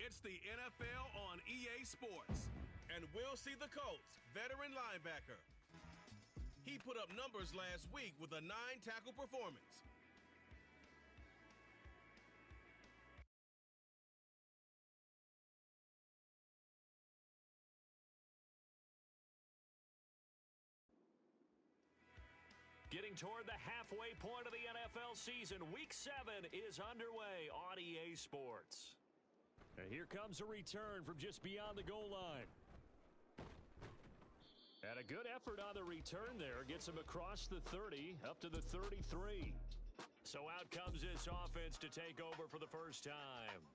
It's the NFL on EA Sports. And we'll see the Colts veteran linebacker. He put up numbers last week with a 9-tackle performance. Getting toward the halfway point of the NFL season, Week 7 is underway on EA Sports. And here comes a return from just beyond the goal line. And a good effort on the return there. Gets him across the 30, up to the 33. So out comes this offense to take over for the first time.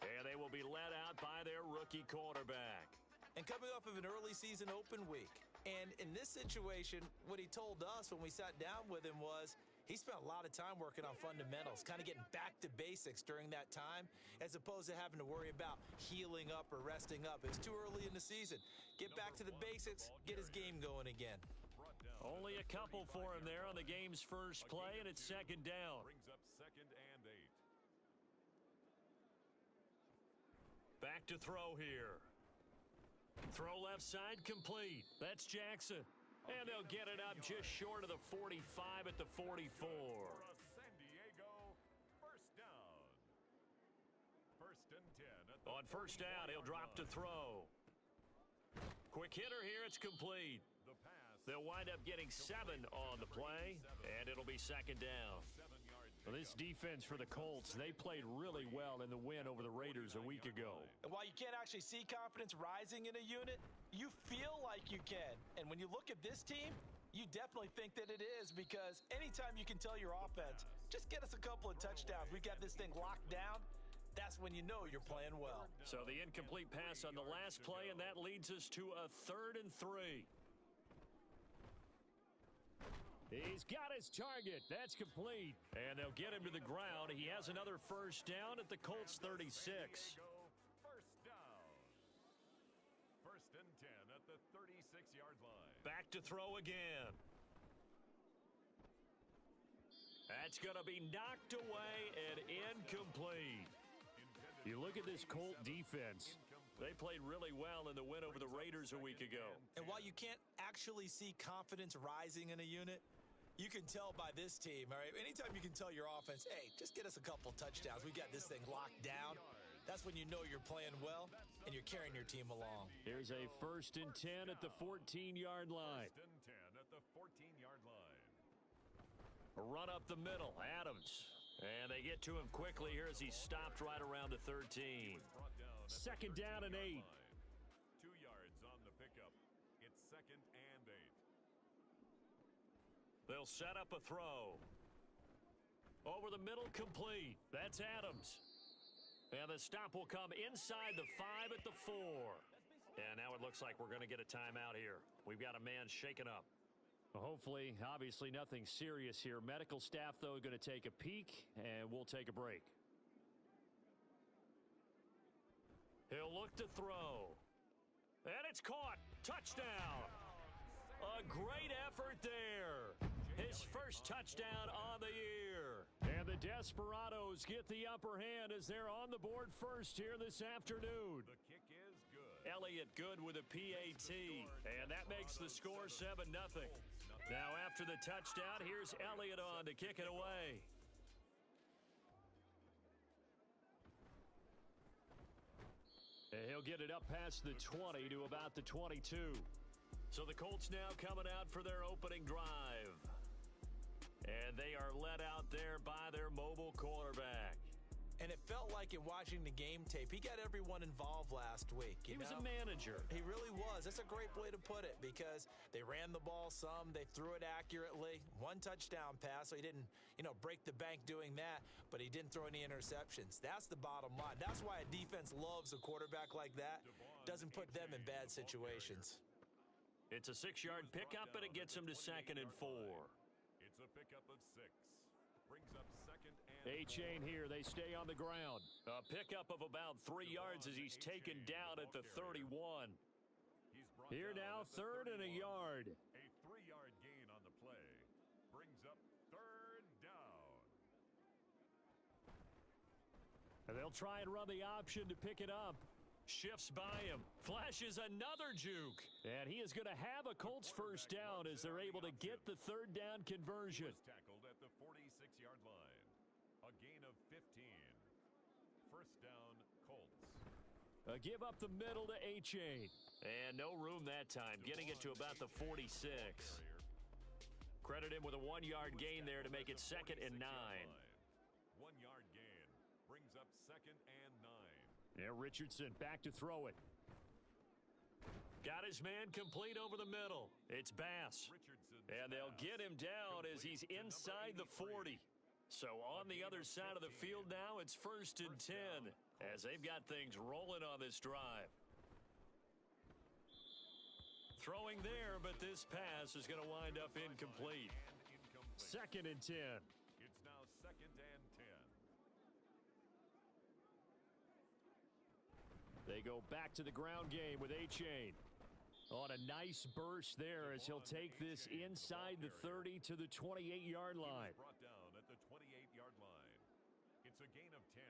And they will be led out by their rookie quarterback. And coming off of an early season open week. And in this situation, what he told us when we sat down with him was he spent a lot of time working on fundamentals, kind of getting back to basics during that time, as opposed to having to worry about healing up or resting up. It's too early in the season. Get back to the basics, get his game going again. Only a couple for him there on the game's first play, and it's second down. Brings up 2nd and 8. Back to throw here. Throw left side complete. That's Jackson. And they'll get it up just short of the 45 at the 44. San Diego, first down. 1st and 10. On first down, he'll drop to throw. Quick hitter here, it's complete. They'll wind up getting 7 on the play, and it'll be second down. Well, this defense for the Colts, they played really well in the win over the Raiders a week ago. And while you can't actually see confidence rising in a unit, you feel like you can. And when you look at this team, you definitely think that it is, because anytime you can tell your offense, just get us a couple of touchdowns, we've got this thing locked down, that's when you know you're playing well. So the incomplete pass on the last play, and that leads us to a 3rd and 3. He's got his target. That's complete. And they'll get him to the ground. He has another first down at the Colts 36. First down. 1st and 10 at the 36-yard line. Back to throw again. That's going to be knocked away and incomplete. You look at this Colt defense. They played really well in the win over the Raiders a week ago. And while you can't actually see confidence rising in a unit, you can tell by this team, all right? Anytime you can tell your offense, hey, just get us a couple touchdowns. We got this thing locked down. That's when you know you're playing well and you're carrying your team along. Here's a 1st and 10 at the 14-yard line. 1st and 10 at the 14-yard line. A run up the middle, Adams. And they get to him quickly here as he stopped right around the 13. 2nd down and 8. 2 yards on the pickup. It's 2nd and 8. They'll set up a throw. Over the middle, complete. That's Adams. And the stop will come inside the 5 at the 4. And now it looks like we're going to get a timeout here. We've got a man shaken up. Well, hopefully, obviously nothing serious here. Medical staff, though, going to take a peek, and we'll take a break. He'll look to throw. And it's caught. Touchdown. A great effort there. His first touchdown on the year. And the Desperados get the upper hand as they're on the board first here this afternoon. The kick is good. Elliott good with a PAT. And that makes the score 7-0. Now after the touchdown, here's Elliott on to kick it away. And he'll get it up past the 20 to about the 22. So the Colts now coming out for their opening drive. And they are led out there by their mobile quarterback. And it felt like in watching the game tape, he got everyone involved last week. He was a manager. He really was. That's a great way to put it, because they ran the ball some, they threw it accurately. 1 touchdown pass, so he didn't, break the bank doing that, but he didn't throw any interceptions. That's the bottom line. That's why a defense loves a quarterback like that. Doesn't put them in bad situations. It's a 6-yard pickup, and it gets him to 2nd and 4. It's a pickup of 6. Brings up 2nd and A-chain here. They stay on the ground. A pickup of about 3 yards as he's taken down at the 31. Here now, 3rd and a yard. A 3-yard gain on the play. Brings up 3rd down. And they'll try and run the option to pick it up. Shifts by him. Flashes another juke. And he is going to have a Colts first down as they're able to get the third down conversion. Tackled at the 46-yard line. A gain of 15. First down, Colts. A give up the middle to A-Chain. And no room that time, getting it to about the 46. Credit him with a 1-yard gain there to make it 2nd and 9. 1-yard gain brings up 2nd and 9. Yeah, Richardson back to throw it. Got his man complete over the middle. It's Bass. And they'll get him down as he's inside the 40. So on the other side of the field now, it's 1st and 10 as they've got things rolling on this drive. Throwing there, but this pass is going to wind up incomplete. 2nd and 10. It's now 2nd and 10. They go back to the ground game with A-Chain. On a nice burst there as he'll take this inside the 30 to the 28-yard line. Brought down at the 28-yard line. It's a gain of 10.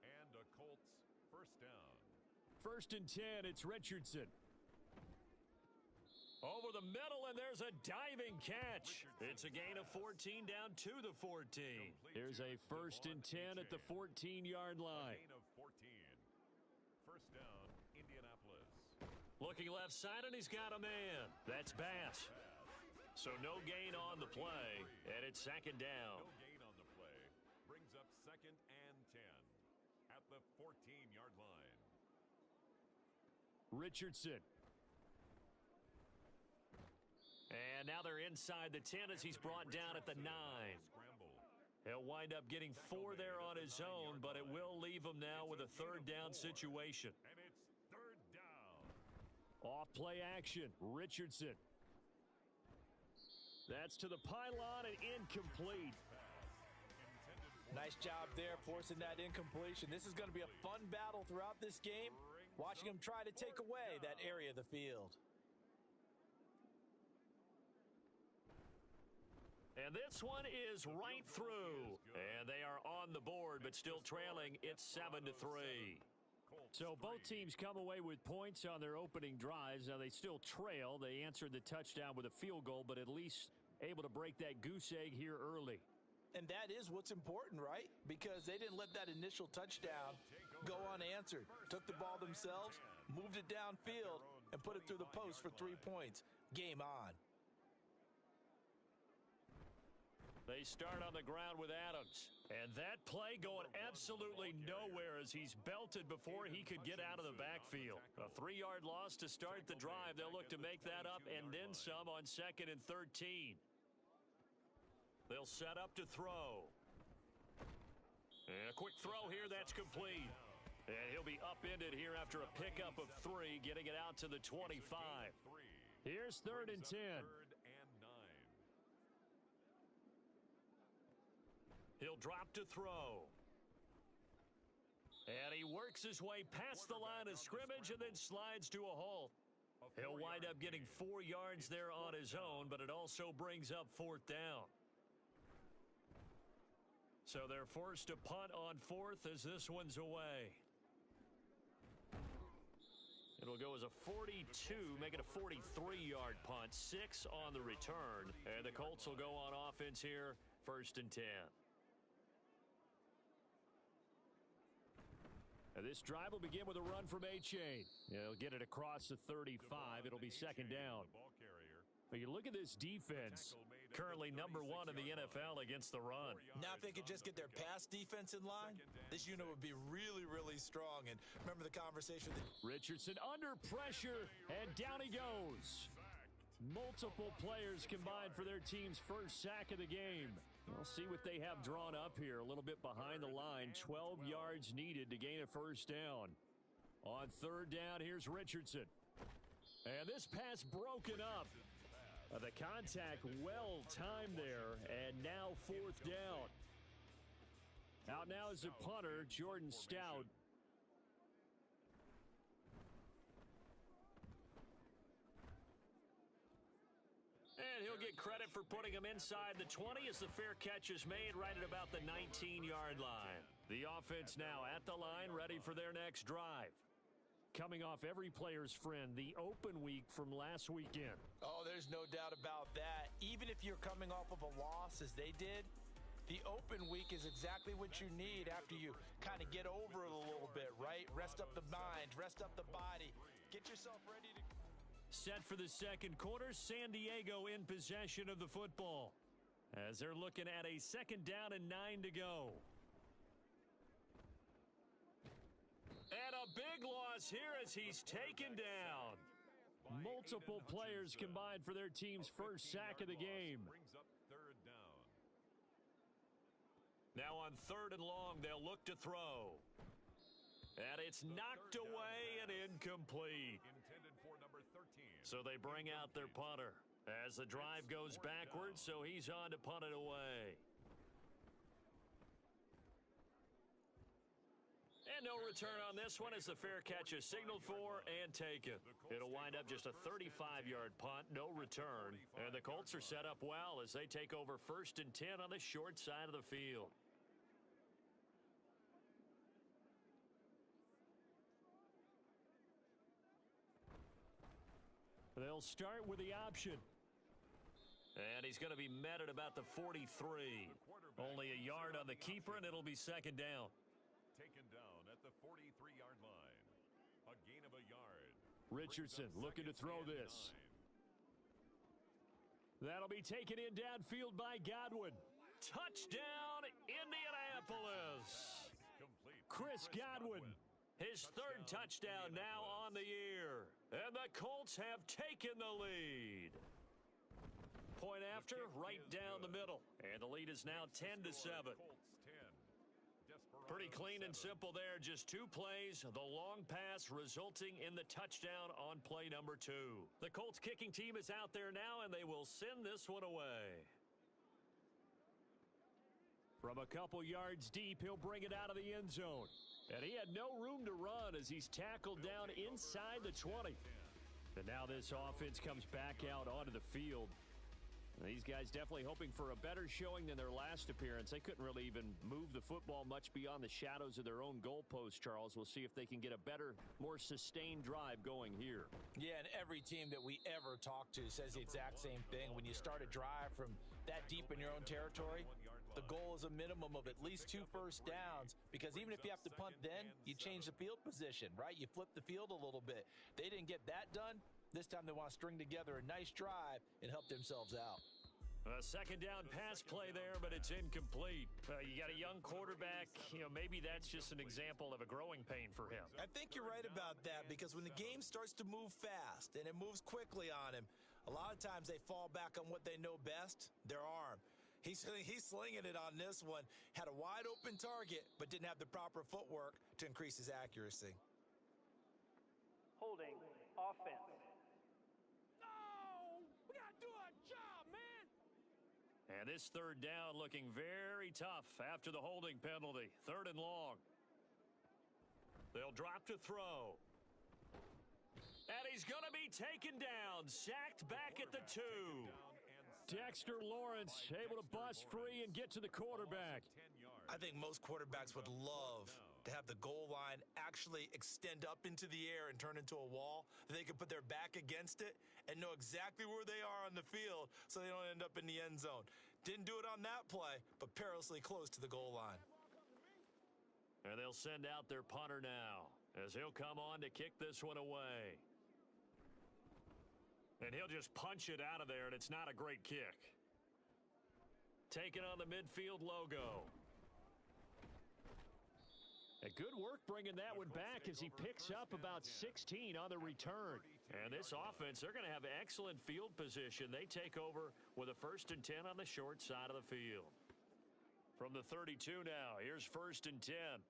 And a Colts first down. 1st and 10, it's Richardson. Over the middle, and there's a diving catch. It's a gain of 14 down to the 14. Here's a 1st and 10 at the 14-yard line. A gain of 14. First down, Indianapolis. Looking left side, and he's got a man. That's Bass. So no gain on the play, and it's 2nd down. No gain on the play. Brings up 2nd and 10 at the 14-yard line. Richardson. And now they're inside the 10 as he's brought down at the 9. He'll wind up getting 4 there on his own, but it will leave him now with a 3rd down situation. And it's 3rd down. Off play action, Richardson. That's to the pylon and incomplete. Nice job there forcing that incompletion. This is going to be a fun battle throughout this game, watching him try to take away that area of the field. And this one is right through. And they are on the board, but still trailing. It's 7-3. So both teams come away with points on their opening drives. Now they still trail. They answered the touchdown with a field goal, but at least able to break that goose egg here early. And that is what's important, right? Because they didn't let that initial touchdown go unanswered. Took the ball themselves, moved it downfield, and put it through the post for 3 points. Game on. They start on the ground with Adams. And that play going absolutely nowhere as he's belted before he could get out of the backfield. A 3-yard loss to start the drive. They'll look to make that up and then some on 2nd and 13. They'll set up to throw. And a quick throw here, that's complete. And he'll be upended here after a pickup of 3, getting it out to the 25. Here's 3rd and 10. He'll drop to throw. And he works his way past the line of scrimmage and then slides to a halt. He'll wind up getting 4 yards there on his own, but it also brings up 4th down. So they're forced to punt on 4th as this one's away. It'll go as a 42, make it a 43-yard punt, 6 on the return. And the Colts will go on offense here, 1st and 10. Now this drive will begin with a run from A-Chain. He'll get it across the 35. It'll be 2nd down. But you look at this defense, currently number 1 in the NFL against the run. Now if they could just get their pass defense in line, this unit would be really, really strong. And remember the conversation that Richardson under pressure, and down he goes. Multiple players combined for their team's first sack of the game. We'll see what they have drawn up here. A little bit behind the line. 12 yards needed to gain a first down. On 3rd down, here's Richardson. And this pass broken up. The contact well timed there. And now 4th down. Out now is the punter, Jordan Stout. And he'll he'll get credit for putting him inside the 20 as the fair catch is made right at about the 19-yard line. The offense now at the line, ready for their next drive. Coming off every player's friend, the open week from last weekend. Oh, there's no doubt about that. Even if you're coming off of a loss as they did, the open week is exactly what you need after you kind of get over it a little bit, right? Rest up the mind, rest up the body, get yourself ready to... Set for the second quarter, San Diego in possession of the football as they're looking at a second down and 9 to go. And a big loss here as he's taken down. Multiple players combined for their team's first sack of the game. Brings up third down. Now on 3rd and long, they'll look to throw. And it's knocked away and incomplete. Intended for number 13. So they bring out their punter as the drive goes backwards, so he's on to punt it away. And no return on this one as the fair catch is signaled for and taken. It'll wind up just a 35-yard punt, no return. And the Colts are set up well as they take over 1st and 10 on the short side of the field. They'll start with the option. And he's going to be met at about the 43. Only a yard on the keeper, and it'll be second down. Taken down at the 43-yard line. A gain of a yard. Richardson looking to throw this. That'll be taken in downfield by Godwin. Touchdown, Indianapolis. Chris Godwin. His 3rd touchdown now on the year. And the Colts have taken the lead. Point after, right down the middle. And the lead is now 10-7. Pretty clean and simple there. Just 2 plays. The long pass resulting in the touchdown on play number 2. The Colts kicking team is out there now, and they will send this one away. From a couple yards deep, he'll bring it out of the end zone. And he had no room to run as he's tackled down inside the 20. And now this offense comes back out onto the field. These guys definitely hoping for a better showing than their last appearance. They couldn't really even move the football much beyond the shadows of their own goalpost, Charles. We'll see if they can get a better, more sustained drive going here. Yeah, and every team that we ever talk to says the exact same thing. When you start a drive from that deep in your own territory, the goal is a minimum of at least 2 first downs, because even if you have to punt then, you change the field position, right? You flip the field a little bit. They didn't get that done. This time they want to string together a nice drive and help themselves out. A second down pass play there, but it's incomplete. You got a young quarterback. Maybe that's just an example of a growing pain for him. I think you're right about that, because when the game starts to move fast and it moves quickly on him, a lot of times they fall back on what they know best, their arm. He's slinging it on this one. Had a wide open target, but didn't have the proper footwork to increase his accuracy. Holding offense. And this 3rd down looking very tough after the holding penalty. 3rd and long. They'll drop to throw. And he's going to be taken down. Sacked back at the 2. Dexter Lawrence able to bust free and get to the quarterback. I think most quarterbacks would love to have the goal line actually extend up into the air and turn into a wall. They can put their back against it and know exactly where they are on the field so they don't end up in the end zone. Didn't do it on that play, but perilously close to the goal line. And they'll send out their punter now as he'll come on to kick this one away. And he'll just punch it out of there, and it's not a great kick. Taking on the midfield logo. A good work bringing that one back as he picks up about 16 on the return. And this offense, they're going to have excellent field position. They take over with a 1st and 10 on the short side of the field. From the 32 now, here's 1st and 10.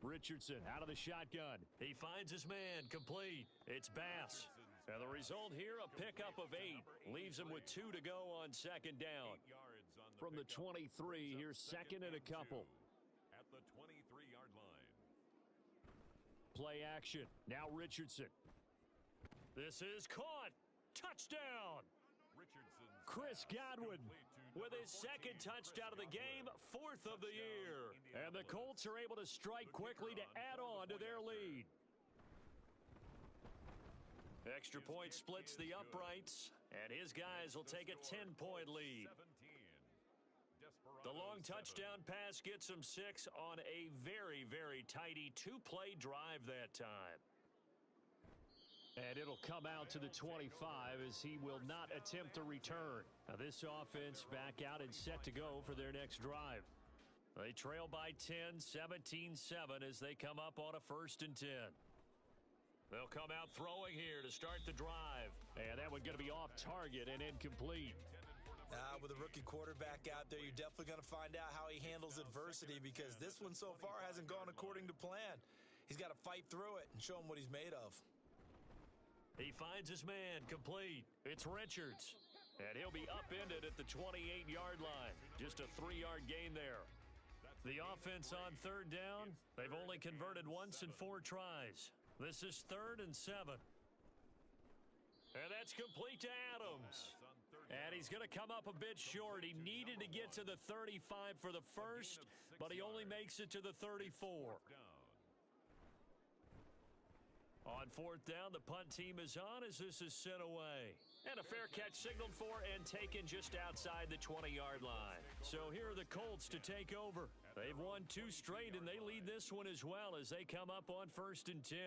Richardson out of the shotgun. He finds his man, complete. It's Bass. And the result here, a pickup of 8. Leaves him with 2 to go on second down. From the 23, here's 2nd and a couple. At the 23-yard line. Play action. Now Richardson. This is caught. touchdown. Chris Godwin with his second touchdown of the game, 4th of the year. And the Colts are able to strike quickly to add on to their lead. Extra point splits the uprights, and his guys will take a 10-point lead. The long touchdown pass gets him 6 on a very, very tidy 2-play drive that time. And it'll come out to the 25 as he will not attempt to return. Now this offense back out and set to go for their next drive. They trail by 10, 17-7 as they come up on a 1st and 10. They'll come out throwing here to start the drive. And that one's going to be off target and incomplete. With a rookie quarterback out there, you're definitely going to find out how he handles adversity, because this one so far hasn't gone according to plan. He's got to fight through it and show him what he's made of. He finds his man, complete. It's Richards. And he'll be upended at the 28-yard line. Just a 3-yard gain there. The offense on 3rd down, they've only converted once in 4 tries. This is 3rd and 7. And that's complete to Adams. And he's going to come up a bit short. He needed to get to the 35 for the first, but he only makes it to the 34. On 4th down, the punt team is on as this is sent away. And a fair catch signaled for and taken just outside the 20-yard line. So here are the Colts to take over. They've won 2 straight, and they lead this one as well as they come up on 1st and 10.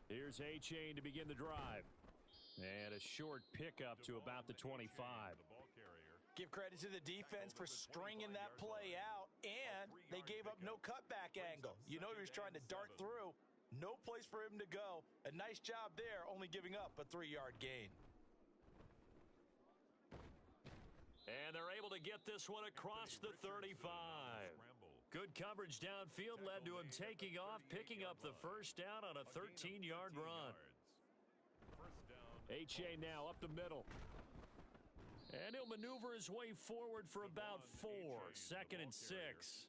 Here's A-Chain to begin the drive. And a short pickup to about the 25. Give credit to the defense for stringing that play out, and they gave up no cutback angle. You know he was trying to dart through. No place for him to go. A nice job there, only giving up a 3-yard gain. And they're able to get this one across the 35. Good coverage downfield led to him taking off, picking up the 1st down on a 13-yard run. H.A. now up the middle. And he'll maneuver his way forward for about 4. 2nd and 6.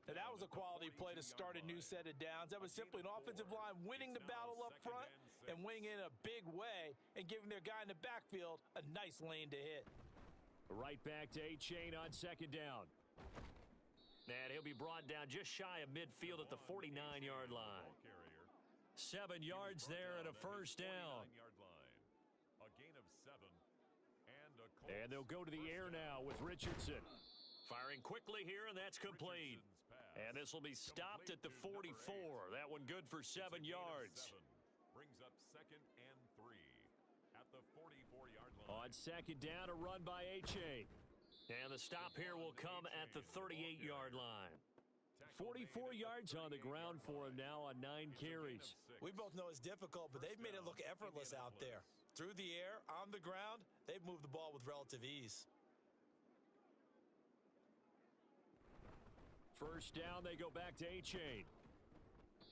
Now that was a quality play to start a new set of downs. That was simply an offensive line winning the battle up front and winning in a big way and giving their guy in the backfield a nice lane to hit. Right back to A-Chain on 2nd down. And he'll be brought down just shy of midfield at the 49-yard line. 7 yards there and a 1st down. A gain of 7. And they'll go to the air now with Richardson. Firing quickly here, and that's complete. And this will be stopped at the 44. That one good for 7 yards. Brings up 2nd and 3 at the 44-yard line. On 2nd down, a run by A-Chain. And the stop here will come at the 38-yard line. 44 yards on the ground for him now on 9 carries. We both know it's difficult, but they've made it look effortless out there. Through the air, on the ground, they've moved the ball with relative ease. 1st down, they go back to A-Chain.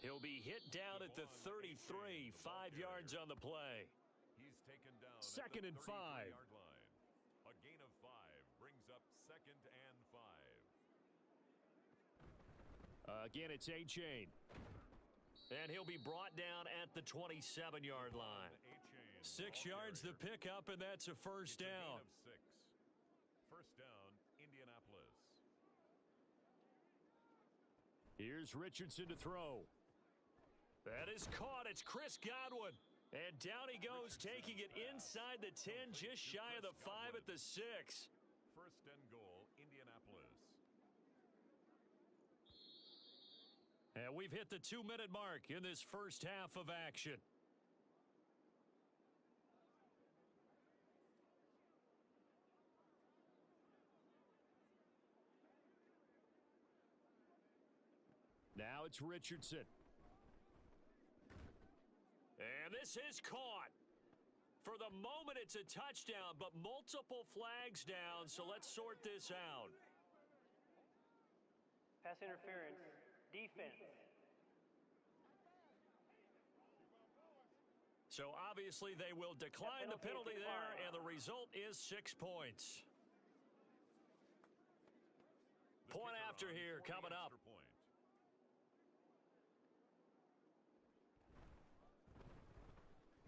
He'll be hit down at the 33, 5 yards on the play. He's taken down 2nd and 5. Yard line. A gain of 5 brings up 2nd and 5. Again, it's A-Chain. And he'll be brought down at the 27-yard line. 6 yards the pickup, and that's a 1st down. 6. 1st down, Indianapolis. Here's Richardson to throw. That is caught. It's Chris Godwin. And down he goes, taking it inside the 10, just shy of the 5 at the 6. 1st and goal, Indianapolis. And we've hit the 2-minute mark in this first half of action. Now it's Richardson. And this is caught. For the moment, it's a touchdown, but multiple flags down, so let's sort this out. Pass interference, defense. So obviously they will decline the penalty there, and the result is 6 points. Point after here coming up.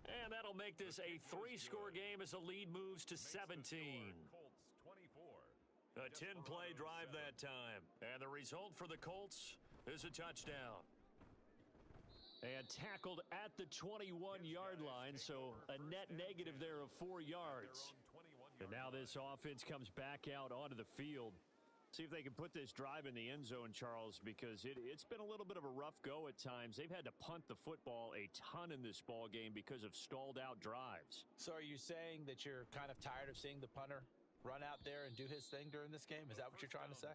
And that'll make this a 3-score game as the lead moves to 17. Colts 24. A 10-play drive that time. And the result for the Colts is a touchdown. And tackled at the 21-yard line, so a net negative there of 4 yards. And now this offense comes back out onto the field. See if they can put this drive in the end zone, Charles, because it's been a little bit of a rough go at times. They've had to punt the football a ton in this ball game because of stalled-out drives. So are you saying that you're kind of tired of seeing the punter run out there and do his thing during this game? Is that what you're trying to say?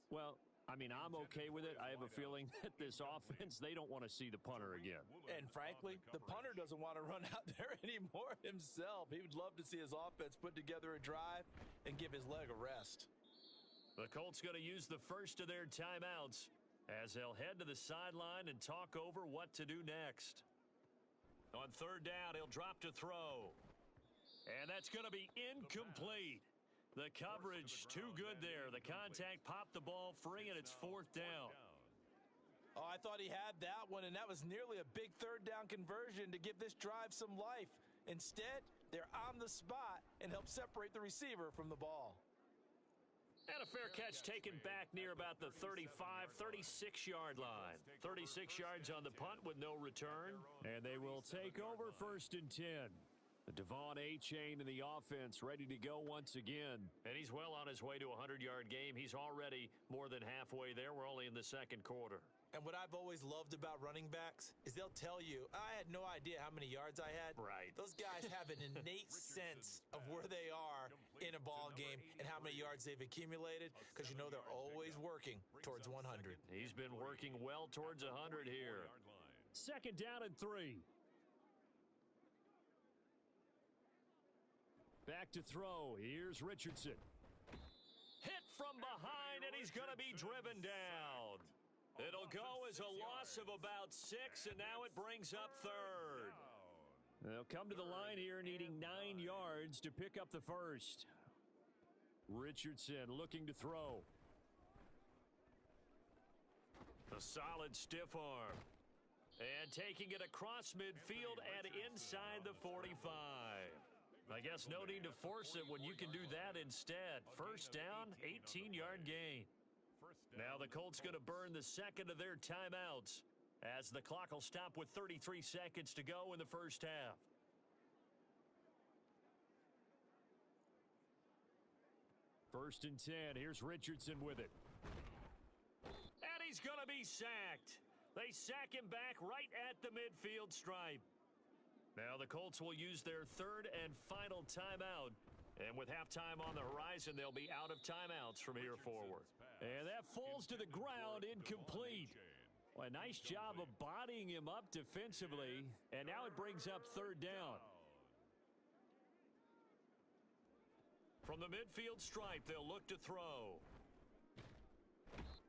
Well, I mean, I'm okay with it. I have a feeling that this offense, they don't want to see the punter again. And frankly, the punter doesn't want to run out there anymore himself. He would love to see his offense put together a drive and give his leg a rest. The Colts going to use the first of their timeouts as they'll head to the sideline and talk over what to do next. On third down, he'll drop to throw. And that's going to be incomplete. The coverage too good there. The contact popped the ball free, and it's fourth down. Oh, I thought he had that one, and that was nearly a big third down conversion to give this drive some life. Instead, they're on the spot and help separate the receiver from the ball. And a fair catch taken back near about the 35, 36-yard line. 36 yards on the punt with no return. And they will take over first and 10. Devon A-Chain in the offense ready to go once again. And he's well on his way to a 100-yard game. He's already more than halfway there. We're only in the second quarter. And what I've always loved about running backs is they'll tell you, I had no idea how many yards I had. Right. Those guys have an innate sense of where they are in a ball game and how many yards they've accumulated because you know they're always working towards 100. He's been working well towards 100 here. Second down and 3. Back to throw. Here's Richardson. Hit from behind, and he's going to be driven down. It'll go as a loss of about 6, and now it brings up third. They'll come to the line here needing 9 yards to pick up the first. Richardson looking to throw. A solid stiff arm. And taking it across midfield and inside the 45. I guess no need to force it when you can do that instead. First down, 18-yard gain. Now the Colts going to burn the second of their timeouts as the clock will stop with 33 seconds to go in the first half. First and 10. Here's Richardson with it. And he's going to be sacked. They sack him back right at the midfield stripe. Now the Colts will use their third and final timeout. And with halftime on the horizon, they'll be out of timeouts from here forward. And that falls to the ground incomplete. Well, a nice job of bodying him up defensively. And now it brings up third down. From the midfield stripe, they'll look to throw.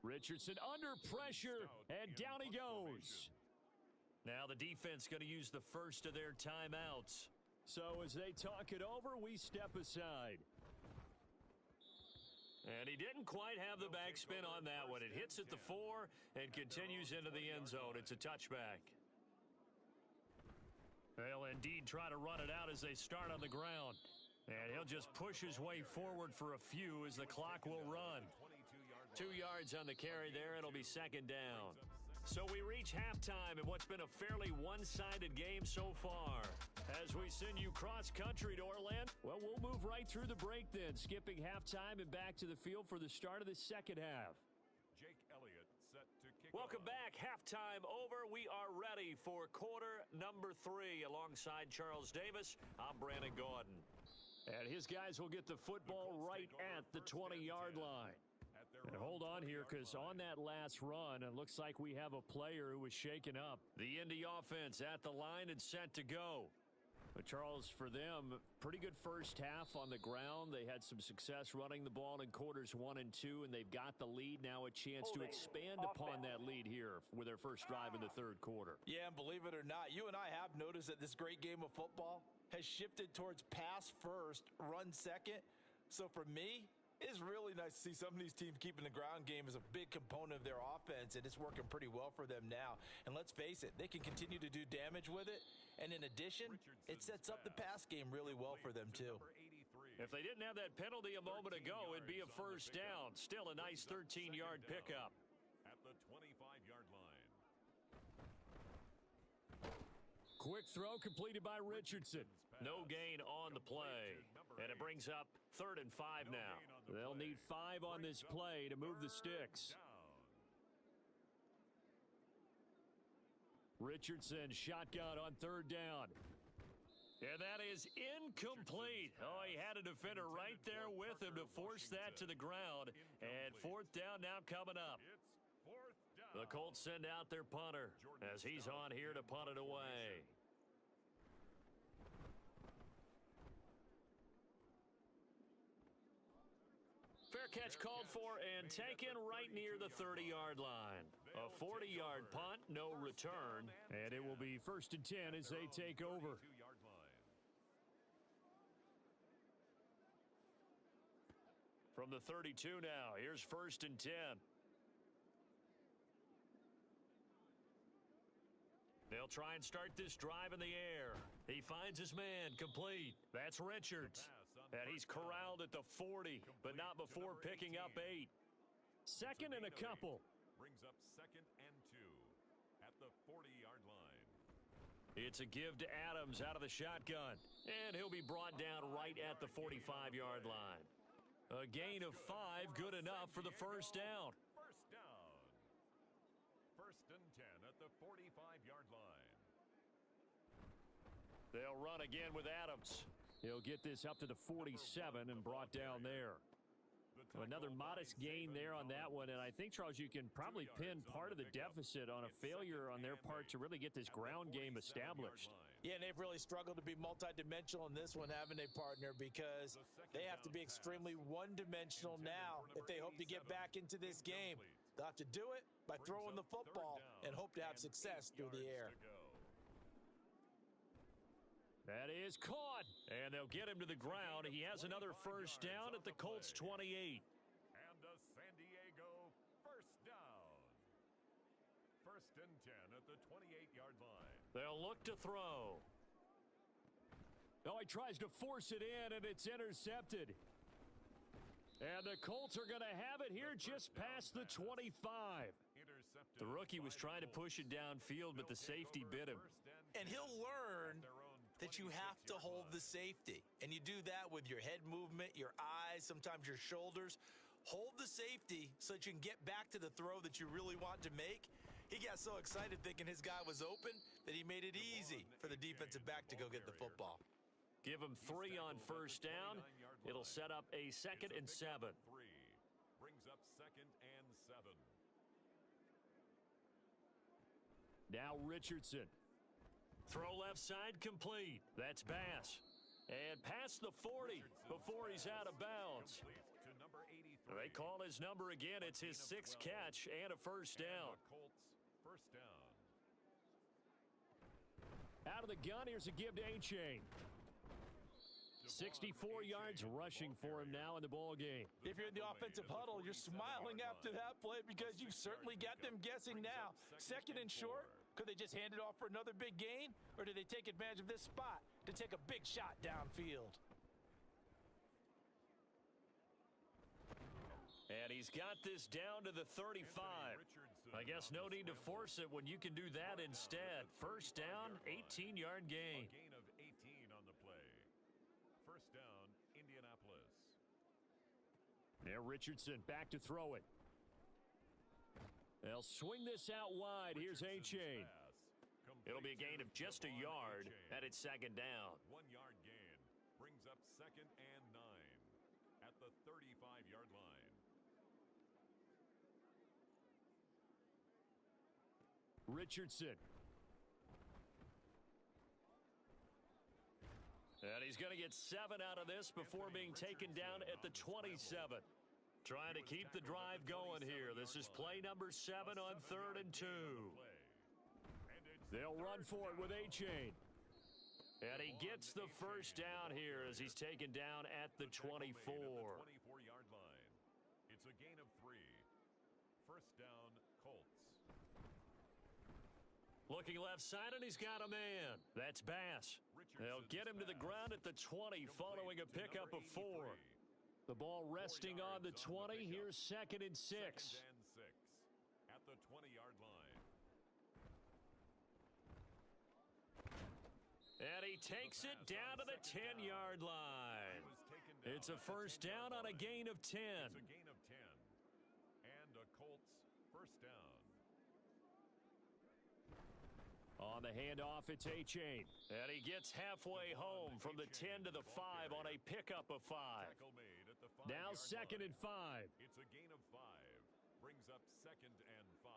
Richardson under pressure, and down he goes. Now the defense going to use the first of their timeouts. So as they talk it over, we step aside. And he didn't quite have the backspin on that one. It hits at the 4 and continues into the end zone. It's a touchback. They'll indeed try to run it out as they start on the ground. And he'll just push his way forward for a few as the clock will run. 2 yards on the carry there. It'll be second down. So we reach halftime in what's been a fairly one-sided game so far. As we send you cross-country to Orlando, well, we'll move right through the break then, skipping halftime and back to the field for the start of the second half. Jake Elliott set to kick Welcome off. back. Halftime over. We are ready for quarter number 3. Alongside Charles Davis, I'm Brandon Gordon. And his guys will get the football right at the 20-yard line. And hold on here, because on that last run, it looks like we have a player who was shaken up. The Indy offense at the line and set to go. But Charles, for them, pretty good first half on the ground. They had some success running the ball in quarters 1 and 2, and they've got the lead now, a chance to expand upon that lead here with their first drive in the third quarter. Yeah, and believe it or not, you and I have noticed that this great game of football has shifted towards pass first, run second. So for me, it's really nice to see some of these teams keeping the ground game as a big component of their offense, and it's working pretty well for them now. And let's face it, they can continue to do damage with it, And in addition, it sets up the pass game really well for them, too. If they didn't have that penalty a moment ago, it'd be a first down. Still a nice 13-yard pickup. At the 25-yard line. Quick throw completed by Richardson. No gain on the play. And it brings up 3rd and 5 now. They'll need 5 on this play to move the sticks. Richardson shotgun on 3rd down. And that is incomplete. Oh, he had a defender right there with him to force that to the ground. And 4th down now coming up. The Colts send out their punter as he's on here to punt it away. Fair catch called for and taken right near the 30-yard line. A 40-yard punt, no return. And it will be 1st and 10 as they take over. From the 32 now, here's 1st and 10. They'll try and start this drive in the air. He finds his man, complete. That's Richards. And he's corralled at the 40, but not before picking up 8. 2nd and a couple. Brings up 2nd and 2 at the 40-yard line. It's a give to Adams out of the shotgun. And he'll be brought down right at the 45-yard line. A gain of 5, good enough for the first down. First down. 1st and 10 at the 45-yard line. They'll run again with Adams. He'll get this up to the 47 and brought down there. Another modest gain there on that one, and I think, Charles, you can probably pin part of the deficit on a failure on their part to really get this ground game established. Yeah, and they've really struggled to be multidimensional in this one, haven't they, partner? Because they have to be extremely one-dimensional now if they hope to get back into this game. They'll have to do it by throwing the football and hope to have success through the air. That is caught, and they'll get him to the ground. He has another first down at the Colts 28. And a San Diego first down. 1st and 10 at the 28-yard line. They'll look to throw. Oh, he tries to force it in, and it's intercepted. And the Colts are going to have it here just past the 25. The rookie was trying to push it downfield, but the safety bit him. And he'll learn that you have to hold the safety. And you do that with your head movement, your eyes, sometimes your shoulders. Hold the safety so that you can get back to the throw that you really want to make. He got so excited thinking his guy was open that he made it easy for the defensive back to go get the football. Give him 3 on first down. It'll set up a 2nd and 7. Brings up 2nd and 7. Now Richardson. Throw left side complete. That's Bass. And past the 40 before he's out of bounds. They call his number again. It's his 6th catch and a first down. Colts first down. Out of the gun, here's a give to A-Chain. 64 yards rushing for him now in the ball game. If you're in the offensive huddle, you're smiling after that play because you certainly got them guessing now. 2nd and short. Could they just hand it off for another big gain? Or do they take advantage of this spot to take a big shot downfield? And he's got this down to the 35. I guess no need to force it when you can do that instead. First down, 18-yard gain. A gain of 18 on the play. First down, Indianapolis. Now Richardson back to throw it. They'll swing this out wide. Here's A-Chain. It'll be a gain of just a yard, and it's 2nd down. 1-yard gain. Brings up 2nd and 9 at the 35-yard line. Richardson. And he's going to get 7 out of this before being taken down at the 27. Trying to keep the drive going here. This is play number 7 on 3rd and 2. They'll run for it with A-Chain. And he gets the first down here as he's taken down at the 24. 24-yard line. It's a gain of 3. First down, Colts. Looking left side, and he's got a man. That's Bass. They'll get him to the ground at the 20 following a pickup of 4. The ball resting on the 20. Here's 2nd and 6. At the 20-yard line. And he takes it down to the 10-yard line. It's a first down on a gain of 10. It's a gain of 10. And a Colts first down. On the handoff, it's A-Chain. And he gets halfway home from the 10 to the 5 on a pickup of 5. Now 2nd and 5. It's a gain of 5. Brings up 2nd and 5.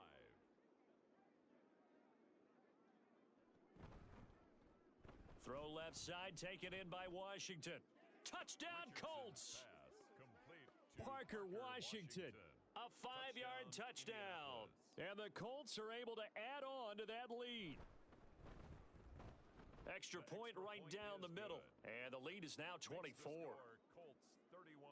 Throw left side, taken in by Washington. Touchdown, Colts! Parker Washington, a 5-yard touchdown. And the Colts are able to add on to that lead. Extra point right down the middle. And the lead is now 24. Colts 31.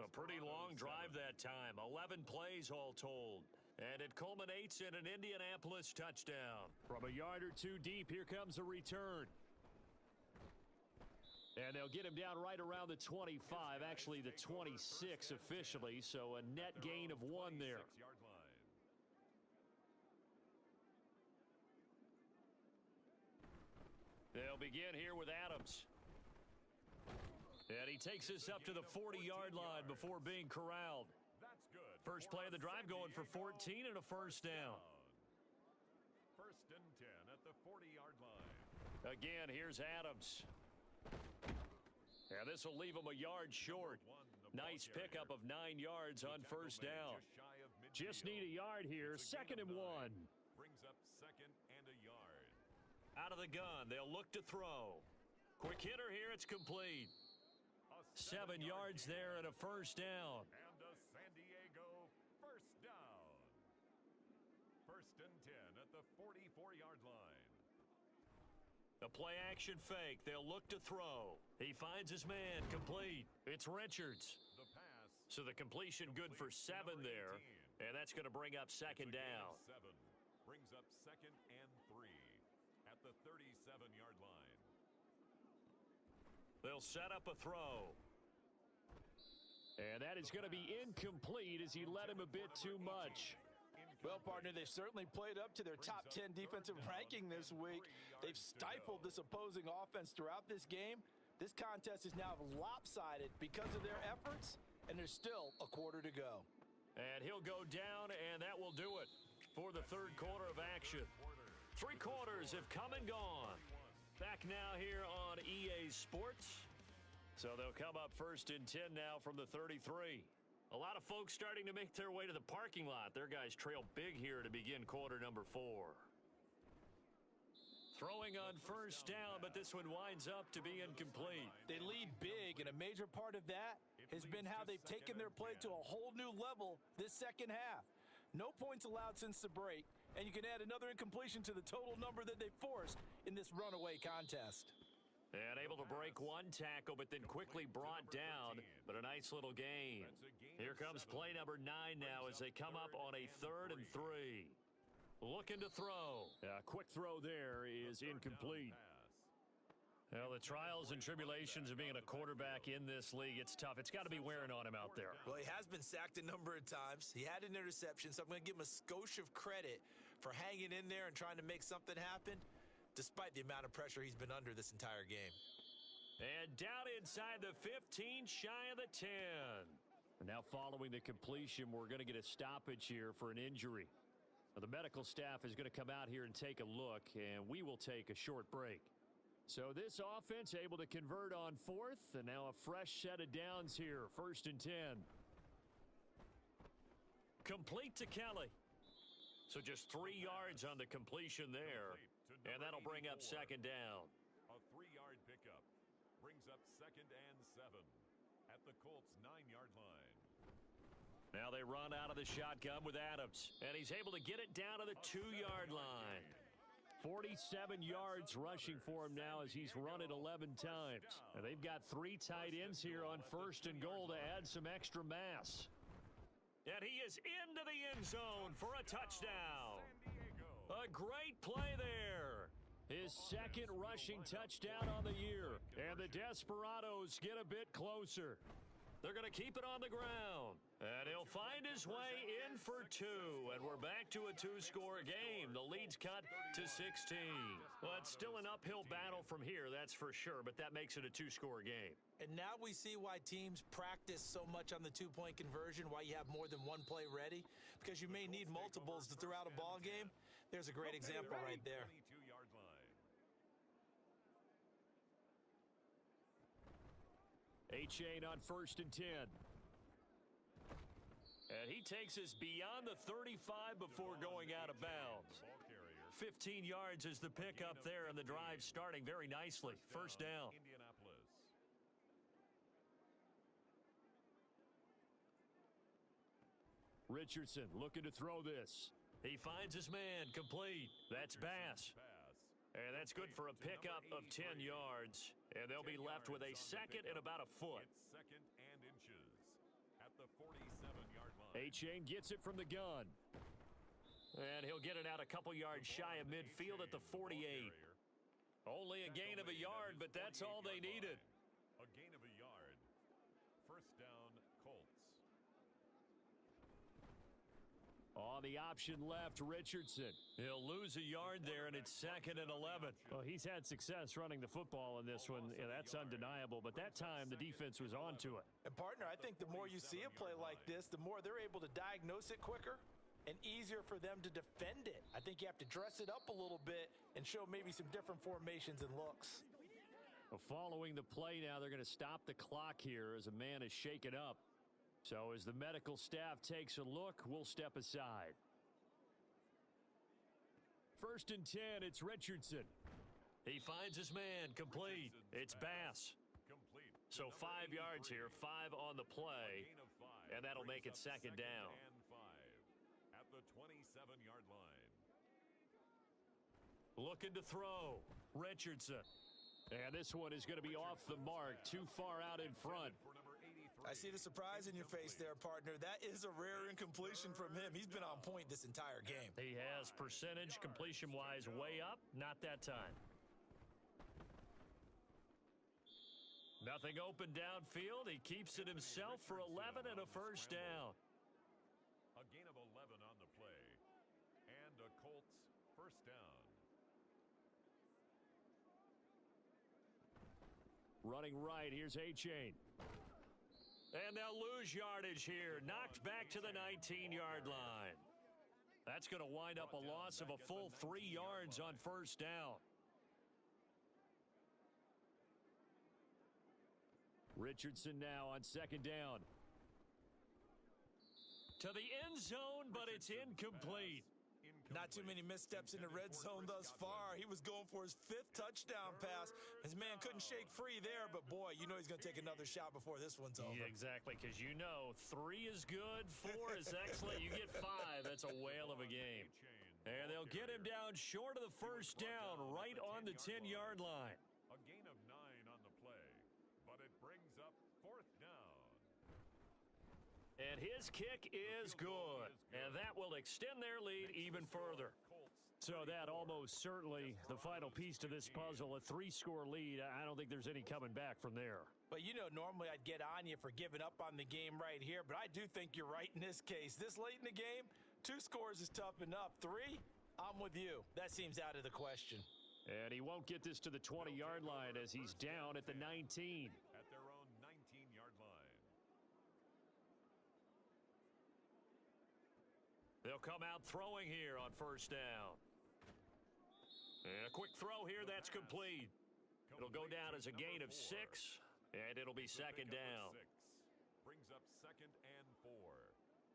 A pretty long drive that time. 11 plays all told. And it culminates in an Indianapolis touchdown. From a yard or two deep, here comes a return. And they'll get him down right around the 25, actually the 26 officially, so a net gain of 1 there. They'll begin here with Adams. And he takes us up to the 40-yard line before being corralled. First play of the drive going for 14 and a first down. First and 10 at the 40-yard line. Again, here's Adams. And this will leave him a yard short. Nice pickup of 9 yards on first down. Just need a yard here. 2nd and 1. Brings up 2nd and a yard. Out of the gun, they'll look to throw. Quick hitter here, it's complete. 7 yards there and a first down. And a San Diego first down. First and 10 at the 44-yard line. A play-action fake. They'll look to throw. He finds his man. Complete. It's Richards. The pass. So the completion good for 7 there. And that's going to bring up 2nd down. 7 brings up 2nd and 3 at the 37-yard line. They'll set up a throw. And that is going to be incomplete as he led him a bit too much. Well, partner, they've certainly played up to their top 10 defensive ranking this week. They've stifled this opposing offense throughout this game. This contest is now lopsided because of their efforts, and there's still a quarter to go. And he'll go down, and that will do it for the third quarter of action. 3 quarters have come and gone. Back now here on EA Sports. So they'll come up first and 10 now from the 33. A lot of folks starting to make their way to the parking lot. Their guys trail big here to begin quarter number 4. Throwing on first down, but this one winds up to be incomplete. They lead big, and a major part of that has been how they've taken their play to a whole new level this second half. No points allowed since the break, and you can add another incompletion to the total number that they forced in this runaway contest. And able to break 1 tackle, but then quickly brought down, but a nice little gain. Here comes play number 9 now as they come up on a 3rd and 3. Looking to throw. A quick throw there is incomplete. Well, the trials and tribulations of being a quarterback in this league, it's tough. It's got to be wearing on him out there. Well, he has been sacked a number of times. He had an interception, so I'm going to give him a skosh of credit for hanging in there and trying to make something happen, despite the amount of pressure he's been under this entire game. And down inside the 15, shy of the 10. And now following the completion, we're going to get a stoppage here for an injury. Now, the medical staff is going to come out here and take a look, and we will take a short break. So this offense able to convert on 4th, and now a fresh set of downs here, 1st and 10. Complete to Kelly. So just 3 yards on the completion there, and that'll bring up 2nd down. A 3-yard pickup brings up 2nd and 7 at the Colts 9-yard line. Now they run out of the shotgun with Adams, and he's able to get it down to the 2-yard line. 47 yards rushing for him now as he's run it 11 times. And they've got 3 tight ends here on 1st and goal to add some extra mass. And he is into the end zone for a touchdown. A great play there. His second rushing touchdown on the year. And the Desperados get a bit closer. They're going to keep it on the ground. And he'll find his way in for two. And we're back to a two-score game. The lead's cut to 16. Well, it's still an uphill battle from here, that's for sure. But that makes it a two-score game. And now we see why teams practice so much on the two-point conversion, why you have more than one play ready. Because you may need multiples to throw out a ball game. There's a great example right there. 22-yard line. A-Chain on 1st and 10. And he takes us beyond the 35 before going out of bounds. 15 yards is the pickup there, and the drive starting very nicely. First down. Indianapolis. Richardson looking to throw this. He finds his man, complete. That's Bass. And that's good for a pickup of 10 yards. And they'll be left with a second and about a foot. It's second and inches at the 47-yard line. A-Chain gets it from the gun. And he'll get it out a couple yards shy of midfield at the 48. Only a gain of a yard, but that's all they needed. A gain of a yard. First down, Colts. On the option left, Richardson. He'll lose a yard there, and it's second and 11. Well, he's had success running the football in this one. Yeah, that's undeniable, but that time the defense was onto it. And, partner, I think the more you see a play like this, the more they're able to diagnose it quicker and easier for them to defend it. I think you have to dress it up a little bit and show maybe some different formations and looks. Well, following the play now, they're going to stop the clock here as a man is shaken up. So as the medical staff takes a look, we'll step aside. 1st and 10, it's Richardson. He finds his man, complete. It's Bass. Complete. So 5 yards here, 5 on the play, Gain of 5. and that'll make it second down. And 5 at the 27-yard line. Looking to throw, Richardson. And this one is going to be off the mark, too far out in front. For number 83. I see the surprise in your face there, partner. That is a rare incompletion from him. He's been on point this entire game. He has percentage completion-wise way up, not that time. Nothing open downfield. He keeps it himself for 11 and a first down. A gain of 11 on the play. And a Colts first down. Running right, here's A-Chain. And they'll lose yardage here. Knocked back to the 19-yard line. That's going to wind up a loss of a full 3 yards on first down. Richardson now on second down. To the end zone, but it's incomplete. Not too many missteps in the red zone thus far. He was going for his 5th touchdown pass. His man couldn't shake free there, but boy, you know he's going to take another shot before this one's over. Yeah, exactly, because you know 3 is good, 4 is excellent. You get 5, that's a whale of a game. And they'll get him down short of the first down, right on the 10-yard line. A gain of 9 on the play, but it brings up fourth down. And his kick is good, and that will extend their lead even further. So that almost certainly the final piece to this puzzle, a 3-score lead. I don't think there's any coming back from there. But, you know, normally I'd get on you for giving up on the game right here, but I do think you're right in this case. This late in the game, 2 scores is tough enough. 3, I'm with you. That seems out of the question. And he won't get this to the 20-yard line as he's down at the 19. At their own 19-yard line. They'll come out throwing here on first down. And a quick throw here, that's complete. It'll go down as a gain of 6, and it'll be second down. 6 brings up second and 4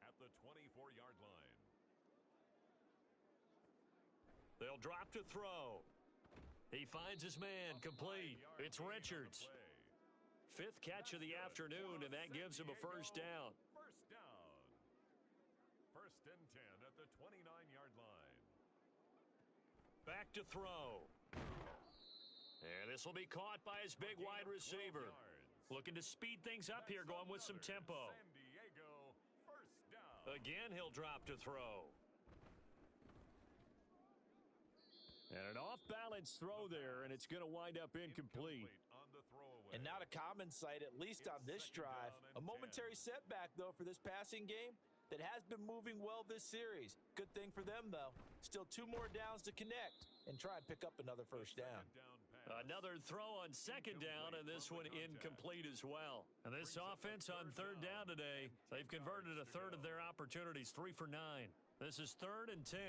at the 24-yard line. They'll drop to throw. He finds his man, complete. It's Richards. 5th catch of the afternoon, and that gives him a first down. First down. First and 10 at the 29-yard line. Back to throw. And this will be caught by his big wide receiver. Looking to speed things up here, going with some tempo. San Diego, first down. Again, he'll drop to throw. And an off-balance throw there, and it's going to wind up incomplete. On the throwaway. And not a common sight, at least on this drive. A momentary setback, though, for this passing game that has been moving well this series. Good thing for them, though. Still 2 more downs to connect and try and pick up another first down. Another throw on second down, and this one incomplete as well. And this offense on third down today, they've converted a third of their opportunities, 3 for 9. This is 3rd and 10.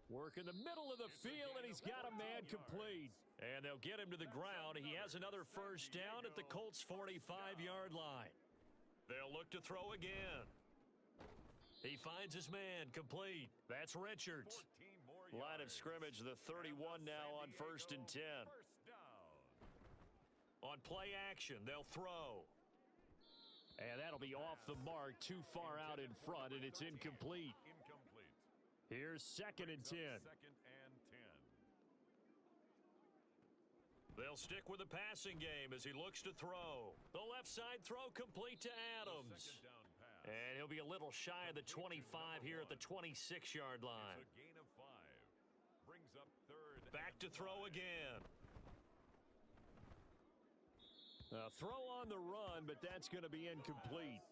Work in the middle of the field, and he's got a man complete. And they'll get him to the ground. He has another first down at the Colts' 45-yard line. They'll look to throw again. He finds his man complete. That's Richards. Line of scrimmage, the 31 now on 1st and 10. On play action, they'll throw. And that'll be off the mark, too far out in front, and it's incomplete. Here's 2nd and 10. They'll stick with the passing game as he looks to throw. The left side throw complete to Adams. And he'll be a little shy of the 25 here at the 26-yard line. Back to throw again. A throw on the run, but that's going to be incomplete.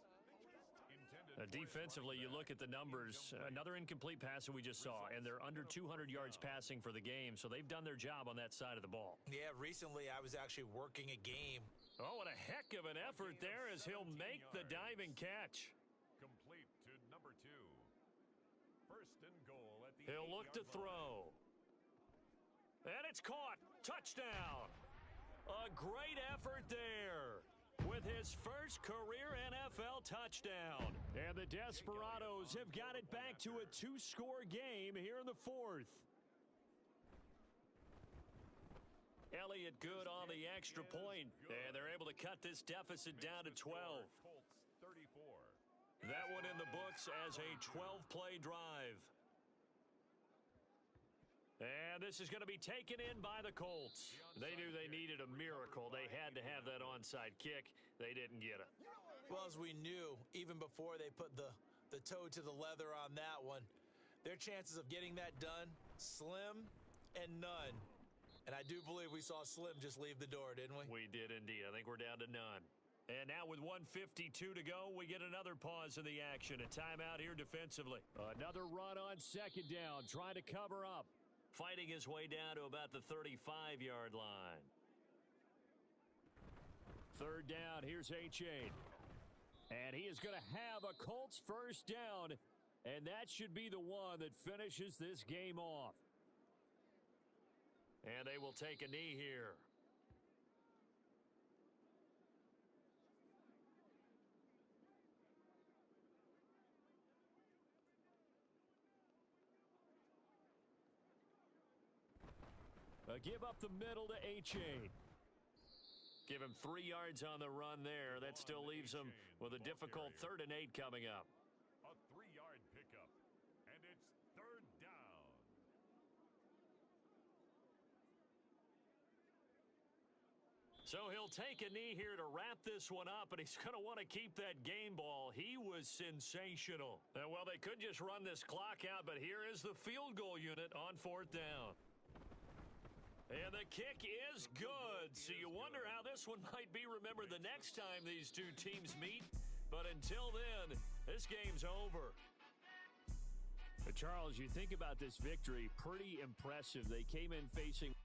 Defensively, you look at the numbers. Another incomplete pass that we just saw, and they're under 200 yards passing for the game, so they've done their job on that side of the ball. Yeah, recently I was actually working a game. Oh, what a heck of an effort there as he'll make the diving catch. Complete to number 2. 1st and goal at the He'll look to throw. And it's caught. Touchdown. A great effort there with his first career NFL touchdown. And the Desperados have got it back to a 2-score game here in the 4th. Elliott good on the extra point, and they're able to cut this deficit down to 12. That one in the books as a 12-play drive. And this is going to be taken in by the Colts. They knew they needed a miracle. They had to have that onside kick. They didn't get it. Well, as we knew, even before they put the toe to the leather on that one, their chances of getting that done, slim and none. And I do believe we saw Slim just leave the door, didn't we? We did indeed. I think we're down to none. And now with 1:52 to go, we get another pause in the action. A timeout here defensively. Another run on second down, trying to cover up. Fighting his way down to about the 35-yard line. 3rd down, here's A-Chain. And he is going to have a Colts first down, and that should be the one that finishes this game off. And they will take a knee here. Give up the middle to A-Chain. Give him 3 yards on the run there. That still leaves him with a difficult 3rd and 8 coming up. A 3-yard pickup, and it's 3rd down. So he'll take a knee here to wrap this one up, and he's going to want to keep that game ball. He was sensational. And, well, they could just run this clock out, but here is the field goal unit on 4th down. And the kick is good. So you wonder how this one might be remembered the next time these two teams meet. But until then, this game's over. Charles, you think about this victory, pretty impressive. They came in facing